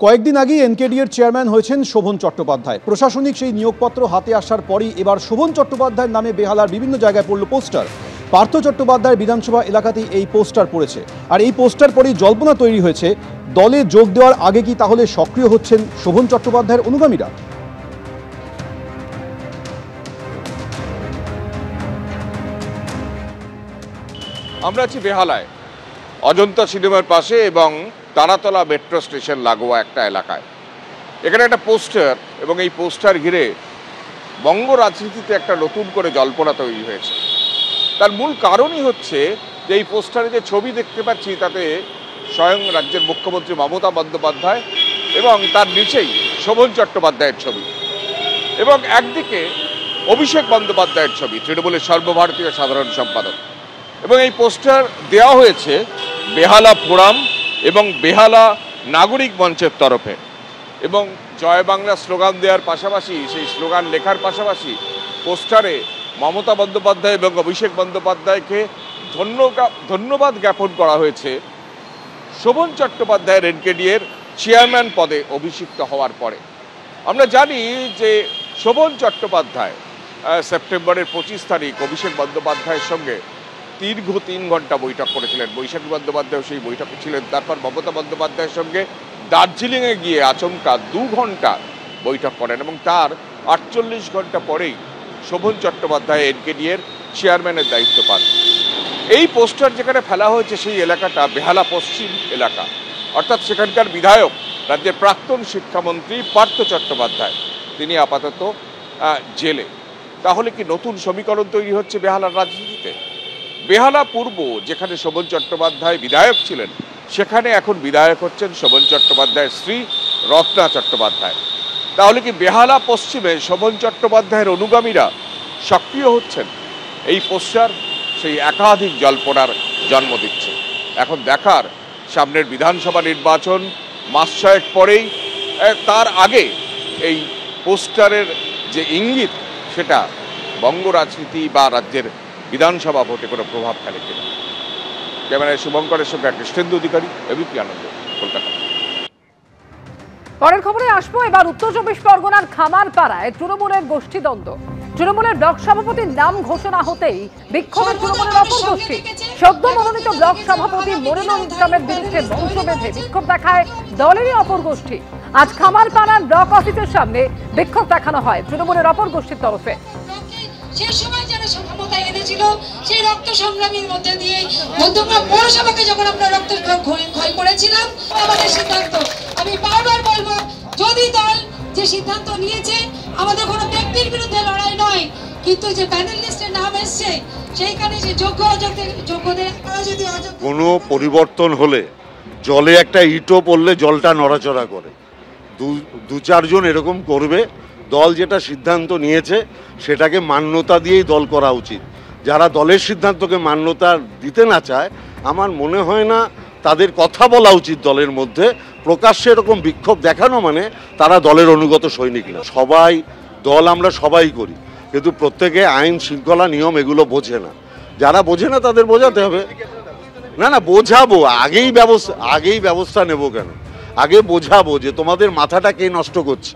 কয়েকদিন আগেই এনকেডি এর চেয়ারম্যান হয়েছেন শোভন চট্টোপাধ্যায়। প্রশাসনিক সেই নিয়োগপত্র হাতে আসার পরই এবার শোভন চট্টোপাধ্যায়ের নামে বেহালার বিভিন্ন জায়গায় পড়ল পোস্টার। পার্থ চট্টোপাধ্যায়ের বিধানসভা এলাকাতেই এই পোস্টার পড়েছে। আর এই পোস্টার পরেই জল্পনা তৈরি হয়েছে, দলে যোগ দেওয়ার আগে কি তাহলে সক্রিয় হচ্ছেন শোভন চট্টোপাধ্যায়ের অনুগামীরা? আমরা আছি বেহালায়, অজন্তা সিনেমার পাশে এবং তারাতলা মেট্রো স্টেশন লাগোয়া একটা এলাকায়। এখানে একটা পোস্টার এবং এই পোস্টার ঘিরে বঙ্গ রাজনীতিতে একটা নতুন করে জল্পনা তৈরি হয়েছে। তার মূল কারণই হচ্ছে যে এই পোস্টারে যে ছবি দেখতে পাচ্ছি তাতে স্বয়ং রাজ্যের মুখ্যমন্ত্রী মমতা বন্দ্যোপাধ্যায় এবং তার নিচেই শোভন চট্টোপাধ্যায়ের ছবি, এবং একদিকে অভিষেক বন্দ্যোপাধ্যায়ের ছবি, তৃণমূলের সর্বভারতীয় সাধারণ সম্পাদক। এবং এই পোস্টার দেওয়া হয়েছে বেহালা ফোরাম এবং বেহালা নাগরিক মঞ্চের তরফে। এবং জয় বাংলা স্লোগান দেওয়ার পাশাপাশি, সেই স্লোগান লেখার পাশাপাশি পোস্টারে মমতা বন্দ্যোপাধ্যায় এবং অভিষেক বন্দ্যোপাধ্যায়কে ধন্যবাদ জ্ঞাপন করা হয়েছে শোভন চট্টোপাধ্যায়ের এনকেডি এর চেয়ারম্যান পদে অভিষিক্ত হওয়ার পরে। আমরা জানি যে শোভন চট্টোপাধ্যায় সেপ্টেম্বরের 25 তারিখ অভিষেক বন্দ্যোপাধ্যায়ের সঙ্গে দীর্ঘ 3 ঘন্টা বৈঠক করেছিলেন। বৈশাখী বন্দ্যোপাধ্যায় সেই বৈঠকে ছিলেন। তারপর মমতা বন্দ্যোপাধ্যায়ের সঙ্গে দার্জিলিংয়ে গিয়ে আচমকা 2 ঘন্টা বৈঠক করেন এবং তার 48 ঘন্টা পরেই শোভন চট্টোপাধ্যায় এনকেডি এর চেয়ারম্যানের দায়িত্ব পান। এই পোস্টার যেখানে ফেলা হয়েছে সেই এলাকাটা বেহালা পশ্চিম এলাকা, অর্থাৎ সেখানকার বিধায়ক রাজ্যের প্রাক্তন শিক্ষামন্ত্রী পার্থ চট্টোপাধ্যায়, তিনি আপাতত জেলে। তাহলে কি নতুন সমীকরণ তৈরি হচ্ছে বেহালার রাজনীতিতে? বেহালা পূর্ব, যেখানে শোভন চট্টোপাধ্যায় বিধায়ক ছিলেন, সেখানে এখন বিধায়ক হচ্ছেন শোভন চট্টোপাধ্যায়ের স্ত্রী রত্না চট্টোপাধ্যায়। তাহলে কি বেহালা পশ্চিমে শোভন চট্টোপাধ্যায়ের অনুগামীরা সক্রিয় হচ্ছেন? এই পোস্টার সেই একাধিক জল্পনার জন্ম দিচ্ছে। এখন দেখার, সামনের বিধানসভা নির্বাচন মাস 6 পরেই, তার আগে এই পোস্টারের যে ইঙ্গিত সেটা বঙ্গ রাজনীতি বা রাজ্যের বিধানসভা ভোটে কোনো প্রভাব ফেলে কিনা। ক্যামেরায় শুভঙ্করের সঙ্গে কৃষ্ণেন্দু অধিকারী, এবিপি আনন্দ, কলকাতা। পরের খবরে আসবো এবার উত্তর 24 পরগনার খামারপাড়ায় তৃণমূলের গোষ্ঠীদ্বন্দ্ব। তৃণমূলের ব্লক সভাপতির নাম ঘোষণা হতেই বিক্ষোভে তৃণমূলের অপর গোষ্ঠী। সদ্য মনোনীত ব্লক সভাপতি মনিরুল ইসলামের বিরুদ্ধে মঞ্চ বেঁধে বিক্ষোভ দেখায় দলেরই অপর গোষ্ঠী। আজ খামারপাড়ার ব্লক অফিসের সামনে বিক্ষোভ দেখানো হয় তৃণমূলের অপর গোষ্ঠীর তরফে। সেই সময় যারা ক্ষমতায় এনেছিল সেই রক্ত সংগ্রামীর মধ্যে দিয়ে মধ্যমগ্রাম পৌরসভাকে যখন আমরা রক্ত ক্ষয় করেছিলাম, আমাদের সিদ্ধান্ত, আমি বারবার বলবো, যদি দল যে সিদ্ধান্ত নিয়েছে, আমাদের কোনো ব্যক্তির বিরুদ্ধে লড়াই নয়, কিন্তু যে প্যানেল লিস্টে নাম এসছে সেইখানে যে যোগ্যদের কোনো পরিবর্তন হলে জলে একটা ইটও পড়লে জলটা নড়াচড়া করে। 2-4 জন এরকম করবে। দল যেটা সিদ্ধান্ত নিয়েছে সেটাকে মান্যতা দিয়েই দল করা উচিত। যারা দলের সিদ্ধান্তকে মান্যতা দিতে না চায়, আমার মনে হয় না তাদের কথা বলা উচিত দলের মধ্যে। প্রকাশ্যে এরকম বিক্ষোভ দেখানো মানে তারা দলের অনুগত সৈনিক না। সবাই দল আমরা সবাই করি, কিন্তু প্রত্যেকে আইন শৃঙ্খলা নিয়ম এগুলো বোঝে না। যারা বোঝে না তাদের বোঝাতে হবে। না বোঝাবো, আগেই ব্যবস্থা নেব কেন? আগে বোঝাবো যে তোমাদের মাথাটা কে নষ্ট করছে।